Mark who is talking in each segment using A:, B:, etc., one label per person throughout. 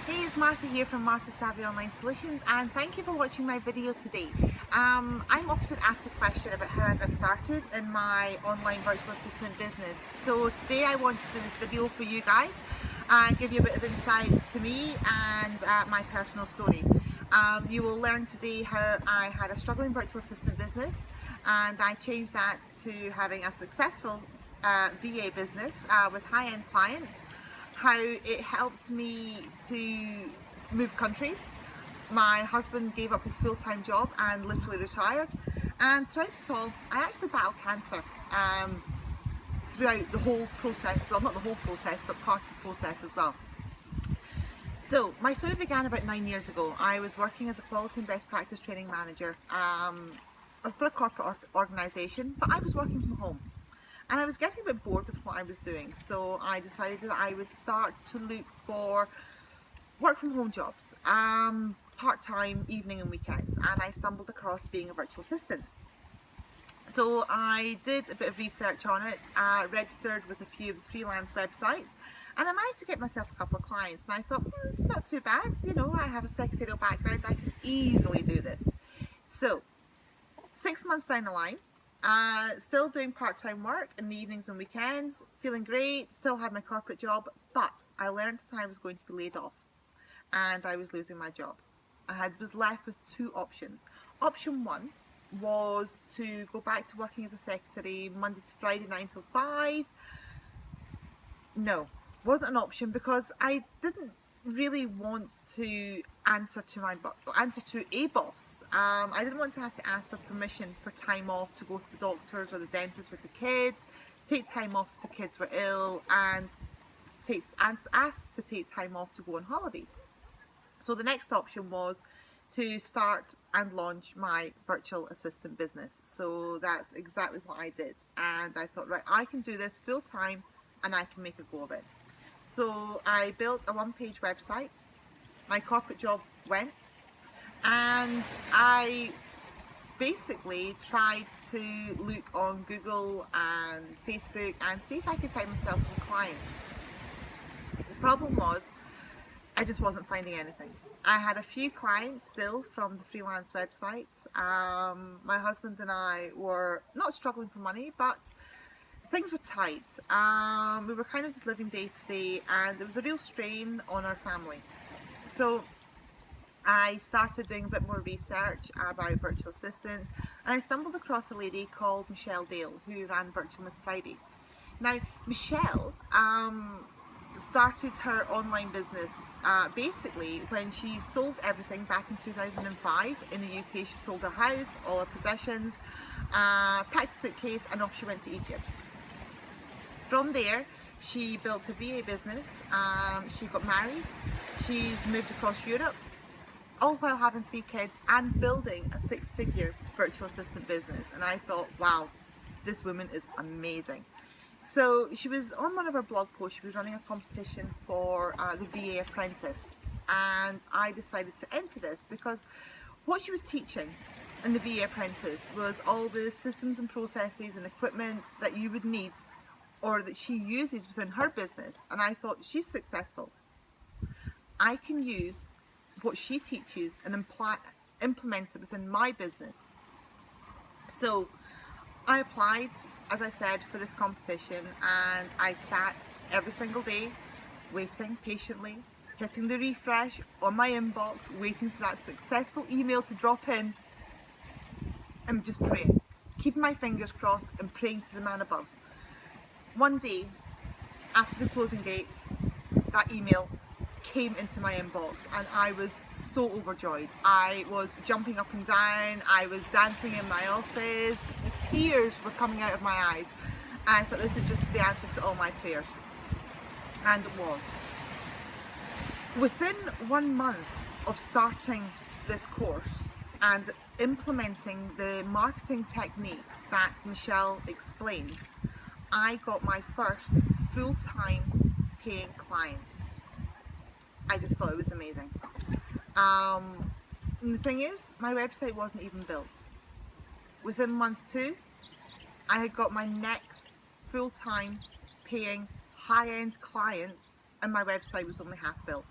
A: Hey, it's Martha here from Martha Savvy Online Solutions, and thank you for watching my video today. I'm often asked a question about how I got started in my online virtual assistant business. So today I want to do this video for you guys and give you a bit of insight to me and my personal story. You will learn today how I had a struggling virtual assistant business and I changed that to having a successful VA business with high-end clients, how it helped me to move countries. My husband gave up his full-time job and literally retired, and throughout it all I actually battled cancer throughout the whole process. Well, not the whole process, but part of the process as well. So my story began about 9 years ago. I was working as a quality and best practice training manager for a corporate organisation, but I was working from home. And I was getting a bit bored with what I was doing, so I decided that I would start to look for work from home jobs, part-time, evening and weekends, and I stumbled across being a virtual assistant. So I did a bit of research on it, registered with a few freelance websites, and I managed to get myself a couple of clients, and I thought, it's not too bad, you know, I have a secretarial background, I can easily do this. So 6 months down the line, still doing part-time work in the evenings and weekends, feeling great, still had my corporate job, but I learned that I was going to be laid off and I was losing my job. Was left with two options. Option one was to go back to working as a secretary Monday to Friday 9 till 5. No, wasn't an option because I didn't really want to answer to a boss. I didn't want to have to ask for permission for time off to go to the doctors or the dentist with the kids, take time off if the kids were ill, and ask to take time off to go on holidays. So the next option was to start and launch my virtual assistant business. So that's exactly what I did, and I thought, right, I can do this full time and I can make a go of it. So I built a one-page website, my corporate job went, and I basically tried to look on Google and Facebook and see if I could find myself some clients. The problem was I just wasn't finding anything. I had a few clients still from the freelance websites. My husband and I were not struggling for money, but things were tight. We were kind of just living day to day, and there was a real strain on our family. So I started doing a bit more research about virtual assistants, and I stumbled across a lady called Michelle Dale who ran Virtual Miss Friday. Now, Michelle started her online business basically when she sold everything back in 2005 in the UK. She sold her house, all her possessions, packed a suitcase, and off she went to Egypt. From there, she built a VA business, she got married, she's moved across Europe, all while having 3 kids and building a 6-figure virtual assistant business. And I thought, wow, this woman is amazing. So she was on one of her blog posts, she was running a competition for the VA Apprentice, and I decided to enter this because what she was teaching in the VA Apprentice was all the systems and processes and equipment that you would need or that she uses within her business. And I thought, she's successful, I can use what she teaches and implement it within my business. So I applied, as I said, for this competition, and I sat every single day waiting patiently, hitting the refresh on my inbox, waiting for that successful email to drop in, and just praying, keeping my fingers crossed and praying to the man above. One day, after the closing date, that email came into my inbox and I was so overjoyed. I was jumping up and down, I was dancing in my office, the tears were coming out of my eyes, and I thought, this is just the answer to all my prayers. And it was. Within 1 month of starting this course and implementing the marketing techniques that Michelle explained, I got my first full-time paying client. I just thought it was amazing. And the thing is, my website wasn't even built. Within month 2, I had got my next full-time paying high-end client, and my website was only half built.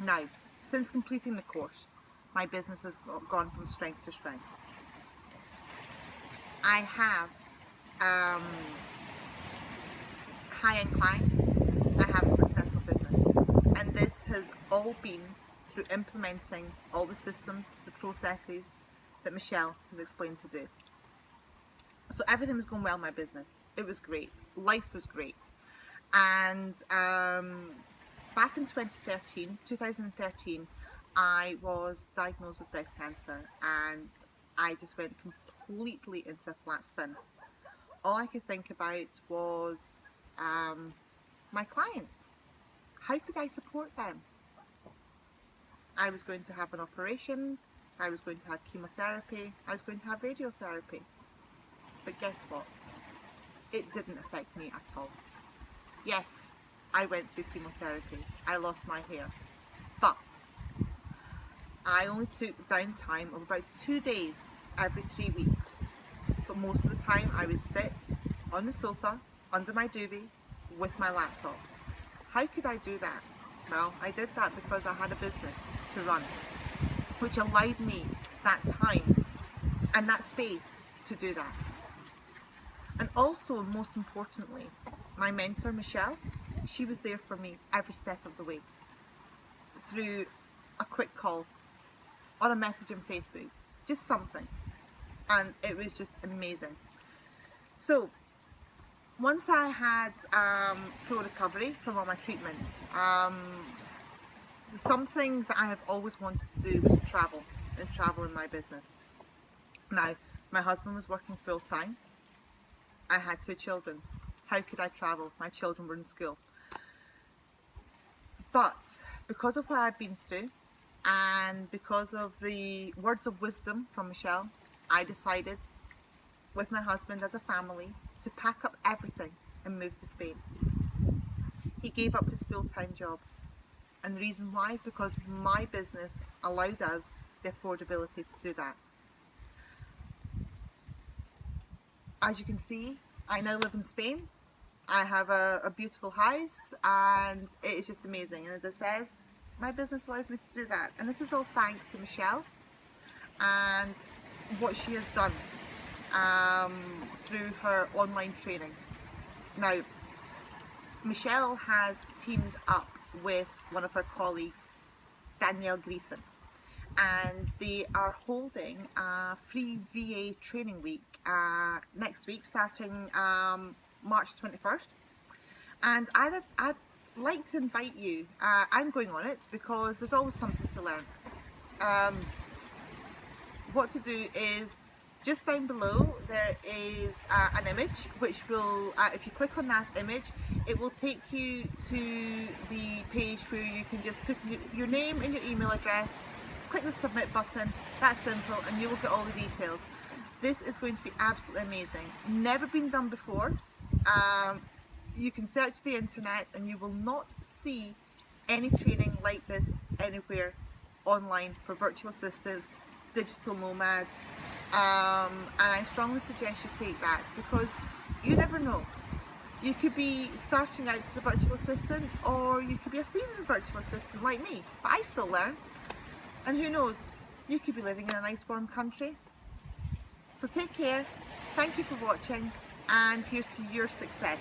A: Now, since completing the course, my business has gone from strength to strength. I have high-end clients, I have a successful business, and this has all been through implementing all the systems, the processes that Michelle has explained to do. So everything was going well in my business. It was great. Life was great. And back in 2013, I was diagnosed with breast cancer, and I just went completely into a flat spin. All I could think about was my clients. How could I support them? I was going to have an operation, I was going to have chemotherapy, I was going to have radiotherapy. But guess what? It didn't affect me at all. Yes, I went through chemotherapy, I lost my hair, but I only took downtime of about 2 days every 3 weeks. But most of the time I would sit on the sofa under my duvet with my laptop. How could I do that? Well, I did that because I had a business to run, which allowed me that time and that space to do that. And also, most importantly, my mentor Michelle, she was there for me every step of the way, through a quick call, on a message on Facebook, just something, and it was just amazing. So once I had full recovery from all my treatments, something that I have always wanted to do was travel in my business. Now, my husband was working full time. I had 2 children. How could I travel? My children were in school. But because of what I've been through, and because of the words of wisdom from Michelle, I decided, with my husband as a family, to pack up everything and move to Spain. He gave up his full-time job, and the reason why is because my business allowed us the affordability to do that. As you can see, I now live in Spain. I have a beautiful house, and it is just amazing. And as it says, my business allows me to do that. And this is all thanks to Michelle and what she has done through her online training. Now, Michelle has teamed up with one of her colleagues, Danielle Greason, and they are holding a free VA training week next week, starting March 21st. And I'd like to invite you. I'm going on it because there's always something to learn. What to do is, just down below there is an image which will, if you click on that image, it will take you to the page where you can just put in your name and your email address, click the submit button. That's simple, and you will get all the details. This is going to be absolutely amazing. Never been done before. You can search the internet and you will not see any training like this anywhere online for virtual assistants, digital nomads, and I strongly suggest you take that, because you never know. You could be starting out as a virtual assistant, or you could be a seasoned virtual assistant like me, but I still learn. And who knows, you could be living in a nice warm country. So take care, thank you for watching, and here's to your success.